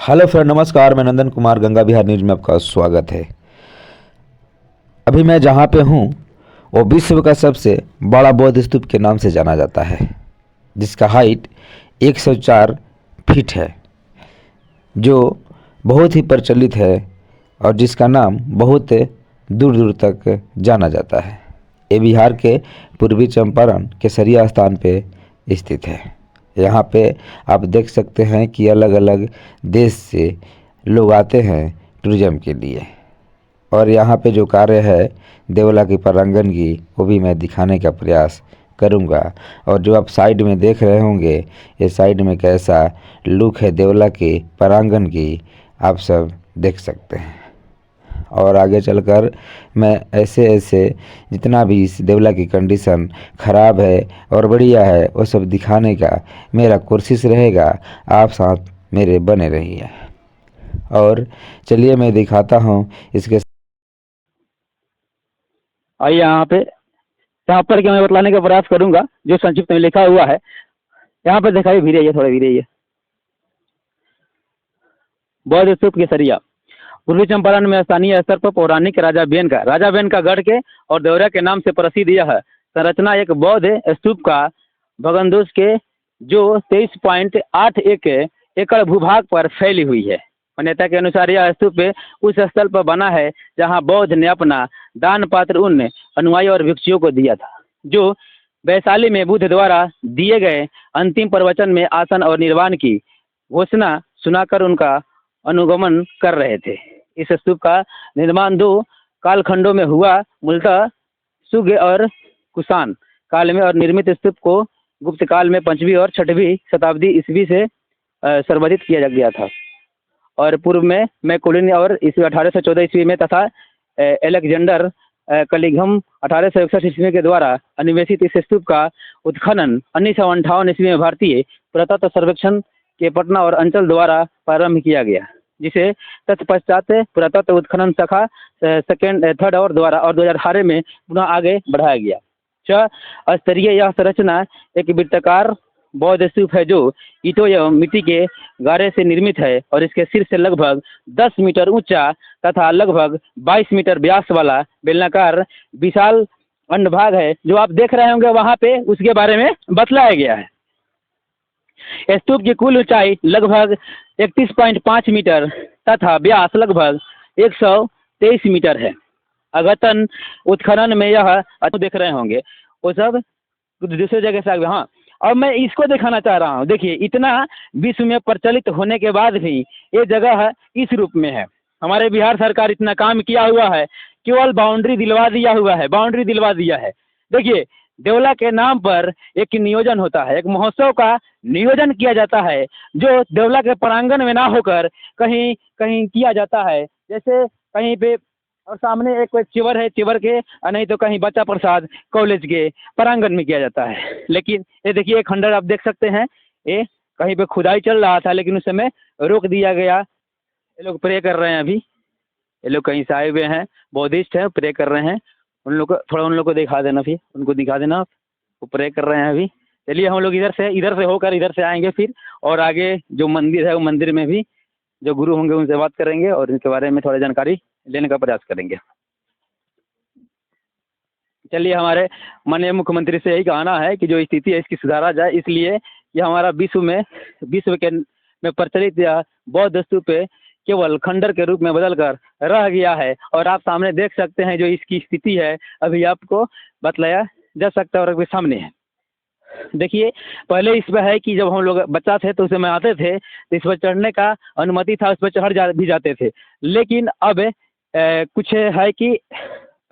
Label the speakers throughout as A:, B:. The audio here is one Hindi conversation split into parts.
A: हेलो फ्रेंड, नमस्कार। मैं नंदन कुमार, गंगा बिहार न्यूज में आपका स्वागत है। अभी मैं जहाँ पे हूँ वो विश्व का सबसे बड़ा बौद्ध स्तूप के नाम से जाना जाता है, जिसका हाइट 104 फीट है, जो बहुत ही प्रचलित है और जिसका नाम बहुत दूर दूर तक जाना जाता है। ये बिहार के पूर्वी चंपारण केसरिया स्थान पे स्थित है। यहाँ पे आप देख सकते हैं कि अलग अलग देश से लोग आते हैं टूरिज्म के लिए, और यहाँ पे जो कार्य है देवला की परांगण की, वो भी मैं दिखाने का प्रयास करूँगा। और जो आप साइड में देख रहे होंगे, ये साइड में कैसा लुक है देवला के परांगण की, आप सब देख सकते हैं। और आगे चलकर मैं ऐसे ऐसे जितना भी इस देवला की कंडीशन ख़राब है और बढ़िया है वो सब दिखाने का मेरा कोशिश रहेगा। आप साथ मेरे बने रहिए। और चलिए मैं दिखाता हूँ इसके।
B: आइए यहाँ पे साफ करके मैं बतलाने का प्रयास करूंगा जो संक्षिप्त में लिखा हुआ है। यहाँ पे दिखाइए, भी रहिए, थोड़ा भी रहिए। बौद्ध स्तूप केसरिया पूर्वी चंपारण में स्थानीय स्तर पर पौराणिक राजा बेन का गढ़ के और देवरा के नाम से प्रसिद्ध यह संरचना एक बौद्ध स्तूप का भगनदोष के जो 23.81 एकड़ भूभाग पर फैली हुई है। मान्यता के अनुसार यह स्तूप उस स्थल पर बना है जहां बौद्ध ने अपना दान पात्र उन अनुयायी और भिक्षुओं को दिया था, जो वैशाली में बुद्ध द्वारा दिए गए अंतिम प्रवचन में आसन और निर्वाण की घोषणा सुनाकर उनका अनुगमन कर रहे थे। इस स्तूप का निर्माण 2 कालखंडों में हुआ, मूलतः सुग और कुषाण काल में, और निर्मित स्तूप को गुप्त काल में 5वीं और 6वीं शताब्दी ईस्वी से संवर्धित किया गया था, और पूर्व में मैकुलिन और ईस्वी 1814 ईस्वी में तथा एलेक्जेंडर कलिघम 1861 ईस्वी के द्वारा अन्वेषित इस स्तूप का उत्खनन 1958 ईस्वी में भारतीय पुरातत्व सर्वेक्षण के पटना और अंचल द्वारा प्रारंभ किया गया, जिसे तत्पश्चात पुरातत्व उत्खनन शाखा थर्ड और द्वारा और 2018 में पुनः आगे बढ़ाया गया। 6 स्तरीय यह संरचना एक वृत्ताकार बौद्ध स्तूप है जो ईंटों एवं मिट्टी के गारे से निर्मित है, और इसके सिर से लगभग 10 मीटर ऊंचा तथा लगभग 22 मीटर व्यास वाला बेलनाकार विशाल अंडभाग है, जो आप देख रहे होंगे वहां पे, उसके बारे में बतलाया गया है। स्तूप की कुल ऊंचाई लगभग 31.5 मीटर तथा व्यास लगभग 123 मीटर है। अगतन उत्खनन में यह देख रहे होंगे वो सब दूसरे जगह से आगे। हाँ, और मैं इसको दिखाना चाह रहा हूँ। देखिए, इतना विश्व में प्रचलित होने के बाद भी ये जगह इस रूप में है। हमारे बिहार सरकार इतना काम किया हुआ है, केवल बाउंड्री दिलवा दिया है। देखिए, देवला के नाम पर एक नियोजन होता है, एक महोत्सव का नियोजन किया जाता है, जो देवला के प्रांगण में ना होकर कहीं कहीं किया जाता है। जैसे कहीं पे, और सामने एक चिवर है, चिवर के, नहीं तो कहीं बच्चा प्रसाद कॉलेज के प्रांगण में किया जाता है। लेकिन ये देखिए, खंडर आप देख सकते हैं, ये कहीं पे खुदाई चल रहा था, लेकिन उस समय रोक दिया गया। ये लोग प्रे कर रहे हैं अभी, ये लोग कहीं से आए हुए हैं, बौद्धिस्ट हैं, प्रे कर रहे हैं। उन लोग को थोड़ा, उन लोग को दिखा देना, फिर उनको दिखा देना, वो प्रे कर रहे हैं अभी। चलिए, हम लोग इधर से होकर इधर से आएंगे फिर, और आगे जो मंदिर है वो मंदिर में भी जो गुरु होंगे उनसे बात करेंगे और इनके बारे में थोड़ा जानकारी लेने का प्रयास करेंगे। चलिए, हमारे माननीय मुख्यमंत्री से यही कहना है कि जो स्थिति है इसकी सुधारा जाए, इसलिए कि हमारा विश्व के में प्रचलित यह बौद्ध स्तूप केवल खंडर के रूप में बदलकर रह गया है। और आप सामने देख सकते हैं जो इसकी स्थिति है, अभी आपको बतलाया जा सकता है और अभी सामने है। देखिए, पहले इस पर है कि जब हम लोग बच्चा थे तो उस समय आते थे तो इस पर चढ़ने का अनुमति था, उस पर भी जाते थे। लेकिन अब कुछ है कि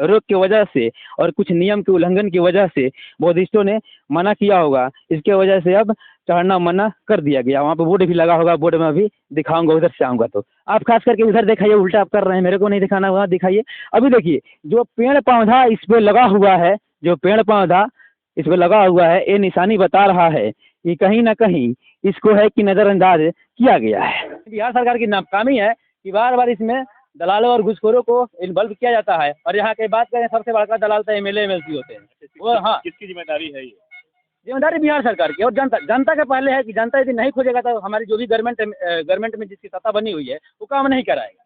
B: रोक की वजह से और कुछ नियम के उल्लंघन की वजह से बौद्धिस्टों ने मना किया होगा, इसके वजह से अब चढ़ना मना कर दिया गया। वहाँ पे बोर्ड भी लगा होगा, बोर्ड में अभी दिखाऊंगा, उधर से आऊँगा तो। आप खास करके उधर दिखाइए, उल्टा आप कर रहे हैं, मेरे को नहीं दिखाना हुआ, दिखाइए। अभी देखिए, जो पेड़ पौधा इस पे लगा हुआ है, ये निशानी बता रहा है कि कहीं ना कहीं इसको है कि नज़रअंदाज किया गया है। बिहार सरकार की नाकामी है कि बार बार इसमें दलालों और घुसखोरों को इन्वॉल्व किया जाता है। और यहाँ की बात करें, सबसे बड़का दलाल तो MLA MLC होते हैं। वो हाँ,
C: किसकी जिम्मेदारी है ये?
B: जिम्मेदारी बिहार सरकार की और जनता के पहले है कि जनता यदि नहीं खोजेगा तो हमारी जो भी गवर्नमेंट में जिसकी सत्ता बनी हुई है वो काम नहीं कराएगा।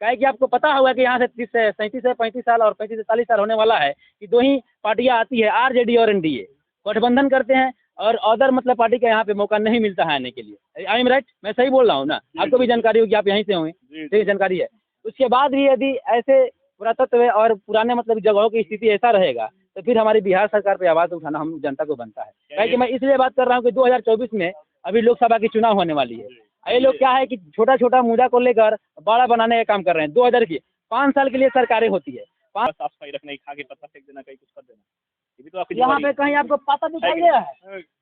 B: क्या है कि आपको पता होगा कि यहाँ से 30 से 37 से 35 साल और 35 से 40 साल होने वाला है कि दो ही पार्टियां आती है, आरजेडी और एनडीए गठबंधन करते हैं और अदर मतलब पार्टी का यहाँ पे मौका नहीं मिलता है आने के लिए। I am right? मैं सही बोल रहा हूँ ना? आपको भी जानकारी होगी, आप यहीं से होंगे, ठीक जानकारी है। उसके बाद भी यदि ऐसे पुरातत्व और पुराने मतलब जगहों की स्थिति ऐसा रहेगा तो फिर हमारी बिहार सरकार पे आवाज़ उठाना हम जनता को बनता है। क्या कि मैं इसलिए बात कर रहा हूँ कि 2024 में अभी लोकसभा की चुनाव होने वाली है। ये लोग क्या है कि छोटा छोटा मुद्दा को लेकर बड़ा बनाने का काम कर रहे हैं। 2000 की 5 साल के लिए सरकारें होती है,
C: साफ सफाई रखना, खा के पत्ता फेंक देना, कहीं कुछ कर देना, ये भी तो आपकी
B: यहाँ पे कहीं आपको पता दिखाई दे रहा है?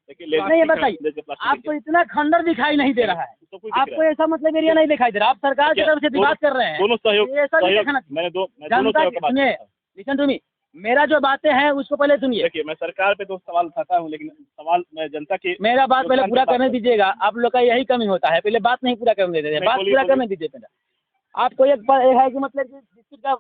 B: नहीं, ये बताइए, आपको इतना खंडर दिखाई नहीं दे रहा है, आपको ऐसा मतलब एरिया नहीं दिखाई दे रहा, आप सरकार की तरफ से बात कर रहे हैं।
C: दोनों सहयोग,
B: ऐसा नहीं देखना चाहिए। लिसन टू मी, मेरा जो बातें हैं उसको पहले सुनिए।
C: देखिए, मैं सरकार पे तो सवाल उठाता हूँ, लेकिन सवाल मैं जनता की,
B: मेरा बात पहले पूरा करने दीजिएगा। आप लोग का यही कमी होता है, पहले बात नहीं पूरा करने देते, बात पूरा करने दीजिए पहले। आपको एक है कि मतलब डिस्ट्रिक्ट का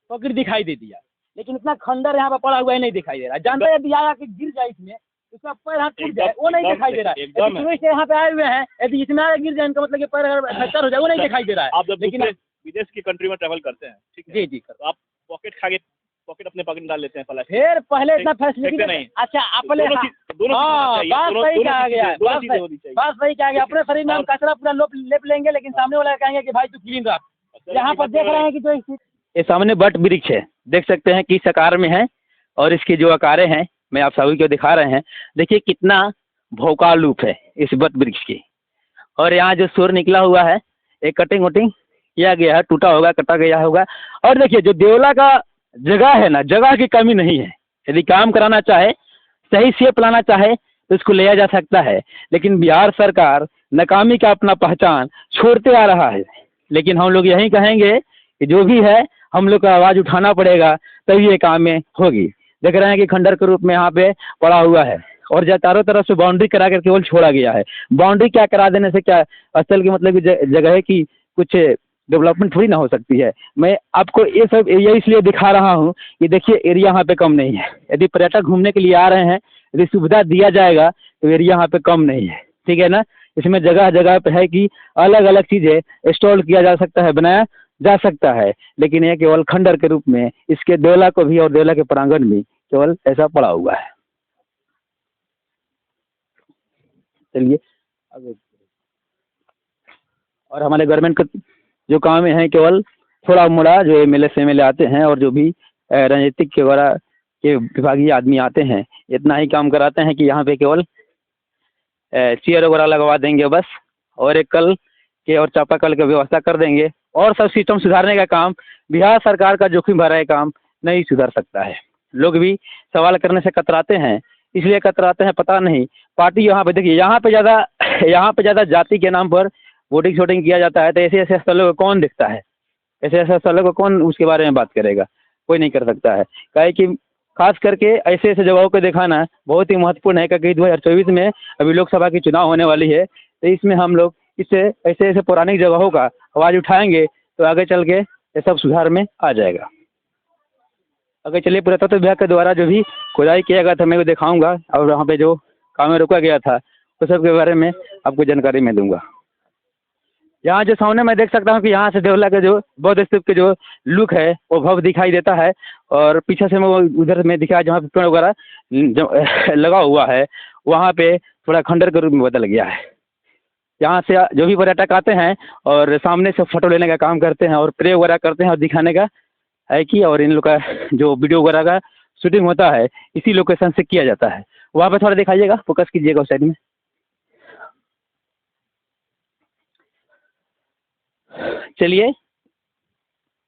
B: पॉकेट दिखाई दे दिया, लेकिन इतना खंडर यहाँ पे पड़ा हुआ ही नहीं दिखाई दे रहा। जानते हैं आया कि गिर जाए इसमें, उसका पैर हाथ टूट जाए, वो नहीं दिखाई दे रहा है। टूरिस्ट यहाँ पे आए हुए हैं, यदि इसमें आया गिर जाए इनका मतलब पैर फ्रैक्चर हो जाए, वो नहीं दिखाई दे रहा है।
C: आप लेकिन विदेश की कंट्री में ट्रैवल करते हैं, ठीक है?
B: जी,
C: तो आप पॉकेट खा के पॉकेट अपने पॉकेट में डाल लेते हैं,
B: फिर पहले इतना फैसिलिटी नहीं। अच्छा, आप पहले बात सही कहा गया, बात सही कहा गया। अपने शरीर में हम कचरा पूरा लेप लेंगे, लेकिन सामने वाला कहेंगे कि भाई तू क्लीन रख। यहाँ पर देख रहे हैं कि जो ये सामने बट वृक्ष है, देख सकते हैं किस आकार में है और इसकी जो आकारें हैं मैं आप सभी को दिखा रहे हैं। देखिए कितना भौकाल रूप है इस बट वृक्ष की। और यहाँ जो सूर निकला हुआ है, एक कटिंग वटिंग किया गया है, टूटा होगा, कटा गया होगा। और देखिए जो देवला का जगह है ना, जगह की कमी नहीं है। यदि काम कराना चाहे, सही शेप लाना चाहे तो इसको लिया जा सकता है, लेकिन बिहार सरकार नाकामी का अपना पहचान छोड़ते आ रहा है। लेकिन हम लोग यही कहेंगे कि जो भी है हम लोग का आवाज़ उठाना पड़ेगा, तभी ये काम में होगी। देख रहे हैं कि खंडर के रूप में यहाँ पे पड़ा हुआ है और चारों तरफ से बाउंड्री करा कर केवल छोड़ा गया है। बाउंड्री क्या करा देने से क्या असल की मतलब जगह की कुछ डेवलपमेंट थोड़ी ना हो सकती है। मैं आपको ये सब एरिया इसलिए दिखा रहा हूँ कि देखिए एरिया यहाँ पे कम नहीं है। यदि पर्यटक घूमने के लिए आ रहे हैं, यदि सुविधा दिया जाएगा तो एरिया यहाँ पे कम नहीं है, ठीक है ना? इसमें जगह जगह पे है कि अलग अलग चीज़ें इंस्टॉल किया जा सकता है, बनाया जा सकता है, लेकिन ये केवल खंडर के रूप में इसके देवला को भी और देवला के प्रांगण में केवल ऐसा पड़ा हुआ है। चलिए आगे। और हमारे गवर्नमेंट का जो काम है केवल थोड़ा मोड़ा जो एमएलए से एमएलए आते हैं और जो भी राजनीतिक के द्वारा के विभागीय आदमी आते हैं, इतना ही काम कराते हैं कि यहाँ पे केवल चेयर वगैरह लगवा देंगे बस, और एक कल के और चापाकल की व्यवस्था कर देंगे, और सब सिस्टम सुधारने का काम बिहार सरकार का जोखिम भरा है काम नहीं सुधर सकता है। लोग भी सवाल करने से कतराते हैं, इसलिए कतराते हैं पता नहीं। पार्टी यहाँ पे देखिए, यहाँ पे ज़्यादा जाति के नाम पर वोटिंग शोटिंग किया जाता है, तो ऐसे ऐसे स्थलों को कौन देखता है? ऐसे ऐसे स्थलों को कौन उसके बारे में बात करेगा? कोई नहीं कर सकता है। काहे कि खास करके ऐसे ऐसे जगहों को दिखाना बहुत ही महत्वपूर्ण है, क्योंकि 2024 में अभी लोकसभा की चुनाव होने वाली है, तो इसमें हम लोग इससे ऐसे ऐसे पौराणिक जगहों का आवाज़ उठाएंगे तो आगे चल के ये सब सुधार में आ जाएगा। आगे चलिए, पुरातत्व विभाग के द्वारा जो भी खुदाई किया गया था मैं वो दिखाऊंगा, और वहाँ पे जो काम में रोका गया था उस सब के बारे में आपको जानकारी मैं दूंगा। यहाँ जो सामने मैं देख सकता हूँ कि यहाँ से देवला के जो बौद्ध स्तूप के जो लुक है वो भव्य दिखाई देता है, और पीछे से मैं उधर में दिखा जहाँ पे पेड़ वगैरह जो लगा हुआ है वहाँ पे थोड़ा खंडर के रूप में बदल गया है। यहाँ से जो भी पर्यटक आते हैं और सामने से फोटो लेने का काम करते हैं और प्रे वगैरह करते हैं और दिखाने का है कि, और इन लोग का जो वीडियो वगैरह का शूटिंग होता है इसी लोकेशन से किया जाता है। वहाँ पे थोड़ा दिखाइएगा, फोकस कीजिएगा उस साइड में। चलिए,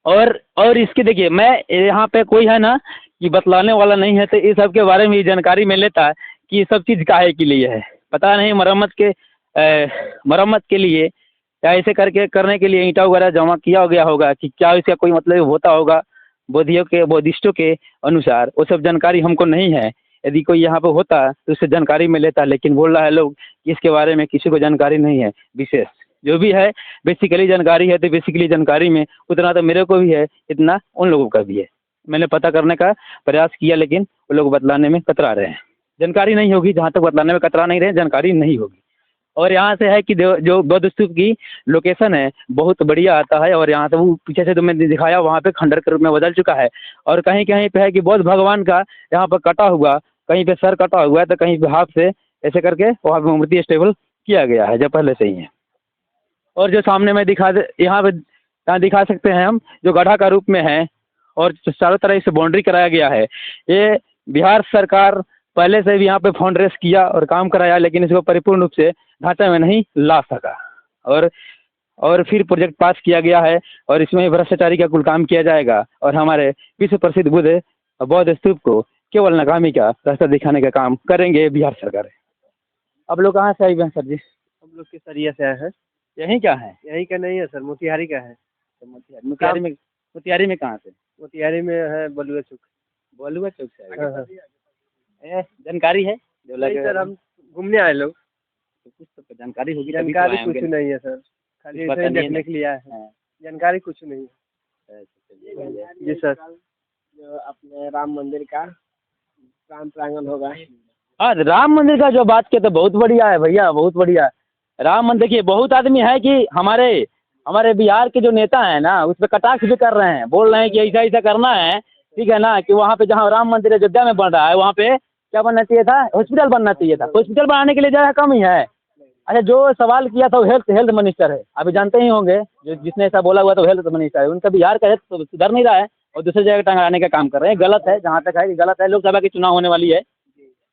B: और इसके देखिए, मैं यहाँ पे कोई है ना कि बतलाने वाला नहीं है, तो इस सब के बारे में जानकारी में लेता है कि ये सब चीज़ काहे के लिए है, पता नहीं मरम्मत के लिए या ऐसे करके करने के लिए ईंटा वगैरह जमा किया गया होगा कि क्या इसका कोई मतलब होता होगा बौद्धिस्टों के अनुसार, वो सब जानकारी हमको नहीं है। यदि कोई यहाँ पे होता तो उससे जानकारी में लेता, लेकिन बोल रहा है लोग कि इसके बारे में किसी को जानकारी नहीं है विशेष। जो भी है बेसिकली जानकारी है, तो बेसिकली जानकारी में उतना तो मेरे को भी है, इतना उन लोगों का भी है। मैंने पता करने का प्रयास किया, लेकिन वो लोग बतलाने में कतरा रहे हैं। जानकारी नहीं होगी, जहाँ तक बतलाने में कतरा नहीं रहे, जानकारी नहीं होगी। और यहाँ से है कि जो बौद्ध स्तूप की लोकेशन है बहुत बढ़िया आता है, और यहाँ से वो पीछे से तो मैंने दिखाया वहाँ पे खंडर के रूप में बदल चुका है। और कहीं कहीं पे है कि बौद्ध भगवान का यहाँ पर कटा हुआ, कहीं पे सर कटा हुआ है तो कहीं पे हाथ से ऐसे करके वहाँ पे मूर्ति स्टेबल किया गया है जो पहले से ही है। और जो सामने में यहाँ दिखा सकते हैं हम, जो गड्ढा का रूप में है और चारों तरह इसे बाउंड्री कराया गया है। ये बिहार सरकार पहले से भी यहाँ पे फंड रेस किया और काम कराया, लेकिन इसको परिपूर्ण रूप से ढांचे में नहीं ला सका। और फिर प्रोजेक्ट पास किया गया है और इसमें भ्रष्टाचारी का कुल काम किया जाएगा और हमारे विश्व प्रसिद्ध बौद्ध स्तूप को केवल नाकामी का रास्ता दिखाने का काम करेंगे बिहार सरकार। अब लोग कहाँ से आए हुए हैं सर जी?
D: हम लोग केसरिया से आए हैं।
B: यहीं क्या है?
D: यहीं का नहीं है सर, मोतिहारी का है।
B: मोतिहारी में कहाँ से?
D: मोतिहारी में है बलुआ चौक।
B: बलुआ चौक से आए?
D: हाँ, हाँ।
B: जानकारी है
D: नहीं सर, हम घूमने आए लोग।
B: तो कुछ तो जानकारी होगी, तभी तो
D: जानकारी
B: आए
D: कुछ
B: होंगे।
D: नहीं है सर, खाली
B: पता
D: ऐसे ही
B: नहीं है
D: देखने
B: ना?
D: के लिए आए हैं।
B: हाँ।
D: जानकारी कुछ नहीं है। जी सर।
E: जो अपने राम मंदिर का प्राण प्रांगण होगा।
B: हाँ, राम मंदिर का जो बात किया तो बहुत बढ़िया है भैया, बहुत बढ़िया। राम मंदिर देखिए, बहुत आदमी है कि हमारे बिहार के जो नेता हैं ना उस पर कटाक्ष भी कर रहे हैं, बोल रहे हैं कि ऐसा ऐसा करना है, ठीक है ना, कि वहाँ पे जहाँ राम मंदिर अयोध्या में बन रहा है वहाँ पे क्या बनना चाहिए था? हॉस्पिटल बनना चाहिए था। हॉस्पिटल बनाने के लिए जगह कम ही है। अच्छा, जो सवाल किया था वो हेल्थ मिनिस्टर है, अभी जानते ही होंगे, जो जिसने ऐसा बोला हुआ तो हेल्थ मिनिस्टर है। उनका बिहार का हेल्थ तो सुधर नहीं रहा है और दूसरी जगह टंगाने का काम कर रहे हैं। गलत है, जहाँ तक है कि गलत है। लोकसभा की चुनाव होने वाली है,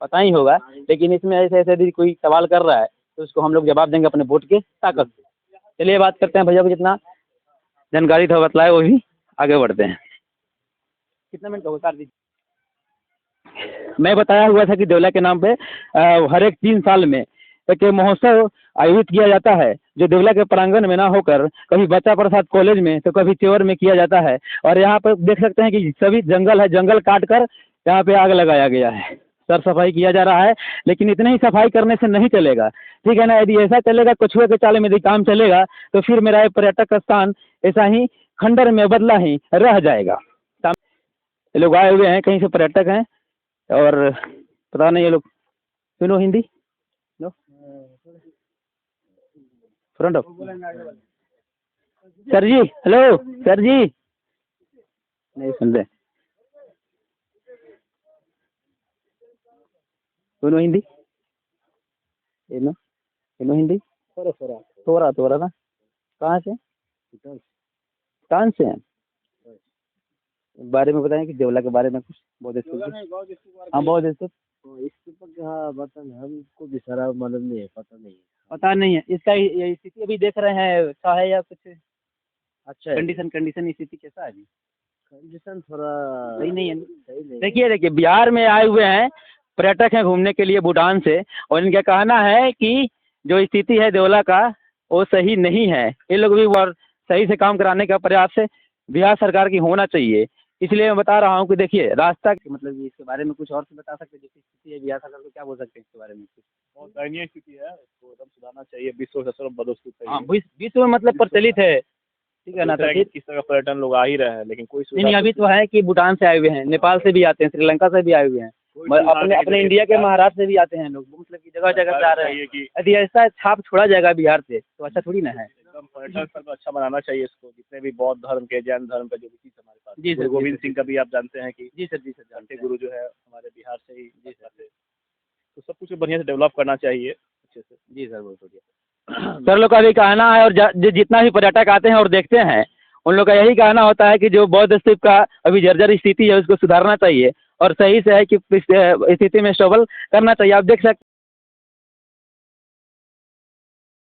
B: पता ही होगा, लेकिन इसमें ऐसे ऐसे यदि कोई सवाल कर रहा है तो उसको हम लोग जवाब देंगे अपने वोट के ताकत से। चलिए बात करते हैं भैया को जितना जानकारी था बतलाए, वो भी आगे बढ़ते हैं। कितना मिनट होगा? मैं बताया हुआ था कि देवला के नाम पे हर एक 3 साल में एक महोत्सव आयोजित किया जाता है, जो देवला के प्रांगण में ना होकर कभी बच्चा प्रसाद कॉलेज में तो कभी चेवर में किया जाता है। और यहाँ पर देख सकते हैं कि सभी जंगल है, जंगल काट कर यहाँ पे आग लगाया गया है, सर सफाई किया जा रहा है। लेकिन इतनी ही सफाई करने से नहीं चलेगा, ठीक है ना। यदि ऐसा चलेगा, कछुए के चाले में यदि काम चलेगा तो फिर मेरा ये पर्यटक स्थान ऐसा ही खंडर में बदला ही रह जाएगा। ये लोग आए हुए हैं, कहीं से पर्यटक हैं और पता नहीं ये लोग सुनो Hindi no front of sir ji, hello sir ji, नहीं सुन रहे। सुनो हिंदी, सुनो हिंदी, थोड़ा ना। कहाँ से हैं? बारे में बताएं कि देवला के बारे में कुछ बौद्ध स्तूप। हाँ, बौद्ध स्तूप
E: हमको भी सारा मालूम नहीं है,
B: पता नहीं है। इसका ये स्थिति अभी देख रहे हैं अच्छा है या कुछ
E: अच्छा है।
B: कंडीशन स्थिति कैसा है अभी?
E: कंडीशन थोड़ा
B: सही नहीं है।
E: सही नहीं।
B: देखिए बिहार में आए हुए हैं, पर्यटक हैं घूमने के लिए भूटान से, और इनका कहना है कि जो स्थिति है देवला का वो सही नहीं है। ये लोग भी सही से काम कराने का प्रयास बिहार सरकार की होना चाहिए। इसलिए मैं बता रहा हूँ कि देखिए रास्ता मतलब इसके बारे में कुछ और से बता सकते हैं, जैसी स्थिति है बिहार सरकार को, क्या बोल सकते हैं इसके बारे में?
C: बहुत दयनीय स्थिति है, इसको एकदम सुधारना चाहिए। विश्व से सर्व बौद्ध स्तूप है
B: हाँ,
C: ये।
B: विश्व में मतलब प्रचलित है, ठीक है ना।
C: दूसरा
B: तो
C: है कि किस तरह का पर्यटन लोग आ ही रहे हैं, लेकिन कोई
B: नहीं, अभी तो है कि भूटान से आए हुए हैं, नेपाल से भी आते हैं, श्रीलंका से भी आए हुए हैं, अपने इंडिया के महाराष्ट्र से भी आते हैं लोग, मतलब कि जगह जगह से आ रहे हैं। यदि ऐसा छाप छोड़ा जाएगा बिहार से तो अच्छा थोड़ी ना है।
C: एकदम पर्यटन स्थल को अच्छा बनाना चाहिए इसको। जितने भी बौद्ध धर्म के, जैन धर्म का जो भी चीज हमारे पास,
B: जी सर,
C: गुरु गोविंद सिंह का भी आप जानते हैं कि
B: जी सर
C: जानते गुरु जो है हमारे बिहार से ही थे। तो सब कुछ बढ़िया से डेवलप करना चाहिए अच्छे से।
B: जी सर, बहुत बढ़िया। सर लोग का भी कहना है, और जितना भी पर्यटक आते हैं और देखते हैं उन लोग का यही कहना होता है कि जो बौद्ध स्तूप का अभी जर्जर स्थिति है उसको सुधारना चाहिए और सही से है कि स्थिति में स्टेबल करना चाहिए। आप देख सकते